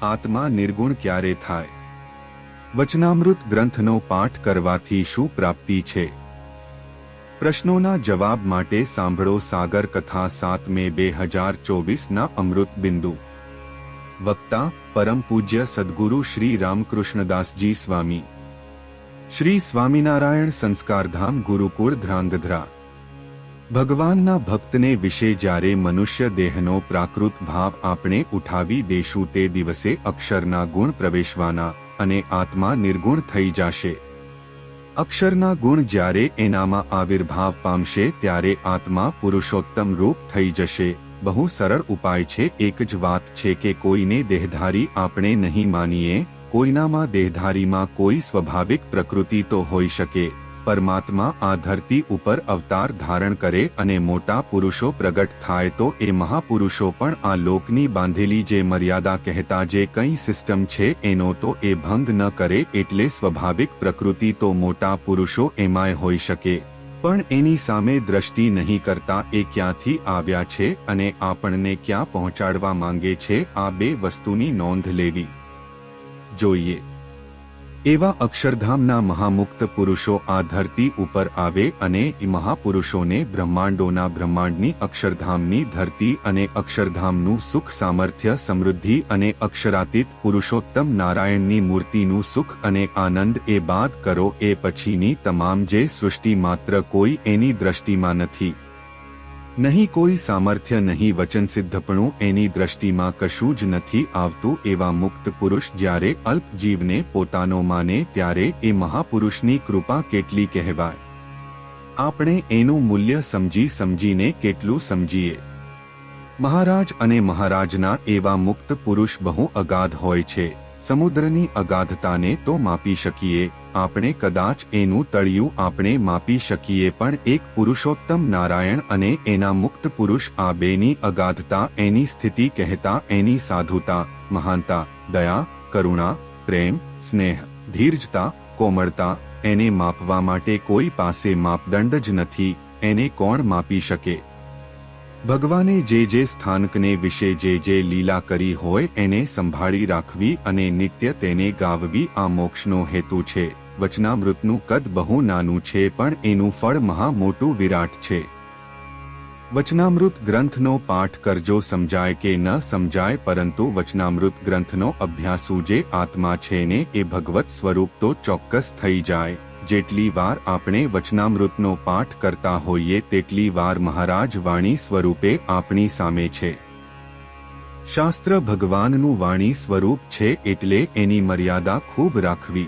આત્મા નિર્ગુણ ક્યારે થાય? વચનામૃત ગ્રંથનો પાઠ કરવાથી શું પ્રાપ્તિ છે? પ્રશ્નોના જવાબ માટે સાંભળો સાગર કથા 7 મે 2024ના અમૃત બિંદુ. વક્તા પરમ પૂજ્ય સદગુરુ શ્રી રામકૃષ્ણદાસજી સ્વામી. શ્રી સ્વામિનારાયણ સંસ્કારધામ ગુરુકુળ ધ્રાંગધ્રા. ભગવાનના ભક્તને વિશે જ્યારે મનુષ્ય દેહનો પ્રાકૃત ભાવ આપણે ઉઠાવી દેશું તે દિવસે અક્ષરના ગુણ પ્રવેશવાના અને આત્મા નિર્ગુણ થઈ જશે. અક્ષરના ગુણ જ્યારે એનામાં આવિર્ભાવ પામશે ત્યારે આત્મા પુરુષોત્તમ રૂપ થઈ જશે. બહુ સરળ ઉપાય છે. એક જ વાત છે કે કોઈને દેહધારી આપણે નહીં માનીએ. કોઈનામાં દેહધારીમાં કોઈ સ્વાભાવિક પ્રકૃતિ તો હોઈ શકે. પરમાત્મા આ ધરતી ઉપર અવતાર ધારણ કરે અને મોટા પુરુષો પ્રગટ થાય તો એ મહાપુરુષો પણ આ લોકની બાંધેલી જે મર્યાદા કહેતા જે કંઈ સિસ્ટમ છે એનો તો એ ભંગ ન કરે. એટલે સ્વાભાવિક પ્રકૃતિ તો મોટા પુરુષો એમાંય હોઈ શકે, પણ એની સામે દ્રષ્ટિ નહીં કરતા એ ક્યાંથી આવ્યા છે અને આપણને ક્યાં પહોંચાડવા માંગે છે, આ બે વસ્તુની નોંધ લેવી જોઈએ. એવા અક્ષરધામના મહામુક્ત પુરુષો આ ધરતી ઉપર આવે અને એ મહાપુરુષોને બ્રહ્માંડોના બ્રહ્માંડની અક્ષરધામની ધરતી અને અક્ષરધામનું સુખ સામર્થ્ય સમૃદ્ધિ અને અક્ષરાતીત પુરુષોત્તમ નારાયણની મૂર્તિનું સુખ અને આનંદ એ બાદ કરો એ પછીની તમામ જે સૃષ્ટિ માત્ર કોઈ એની દ્રષ્ટિમાં નથી. નહીં કોઈ સામર્થ્ય, નહીં વચનસિદ્ધપણું, એની દ્રષ્ટિમાં કશું જ નથી આવતું. એવા મુક્ત પુરુષ જ્યારે અલ્પ જીવને પોતાનો માને ત્યારે એ મહાપુરુષની કૃપા કેટલી કહેવાય. આપણે એનું મૂલ્ય સમજીને કેટલું સમજીએ. મહારાજ અને મહારાજના એવા મુક્ત પુરુષ બહુ અગાધ હોય છે. સમુદ્રની અગાધતાને તો માપી શકીએ આપણે, કદાચ એનું તળિયું આપણે માપી શકીએ, પણ એક પુરુષોત્તમ નારાયણ અને એના મુક્ત પુરુષ આ બેની અગાધતા, એની સ્થિતિ કહેતા, એની સાધુતા, મહાનતા, દયા, કરુણા, પ્રેમ, સ્નેહ, ધીરજતા, કોમળતા, એને માપવા માટે કોઈ પાસે માપદંડ જ નથી. એને કોણ માપી શકે? ભગવાને જે સ્થાનકને વિશે જે લીલા કરી હોય એને સંભાળી રાખવી અને નિત્ય તેને ગાવવી આ મોક્ષનો હેતુ છે. વચનામૃતનું કદ બહુ નાનું છે પણ એનું ફળ મહા મોટું વિરાટ છે. વચનામૃત ગ્રંથનો પાઠ કરજો, સમજાય કે ન સમજાય, પરંતુ વચનામૃત ગ્રંથનો અભ્યાસુ જે આત્મા છે ને એ ભગવત સ્વરૂપ તો ચોક્કસ થઈ જાય. જેટલી વાર આપણે વચનામૃતનો પાઠ કરતા હોઈએ તેટલી વાર મહારાજ વાણી સ્વરૂપે આપણી સામે છે. શાસ્ત્ર ભગવાનનું વાણી સ્વરૂપ છે એટલે એની મર્યાદા ખૂબ રાખવી.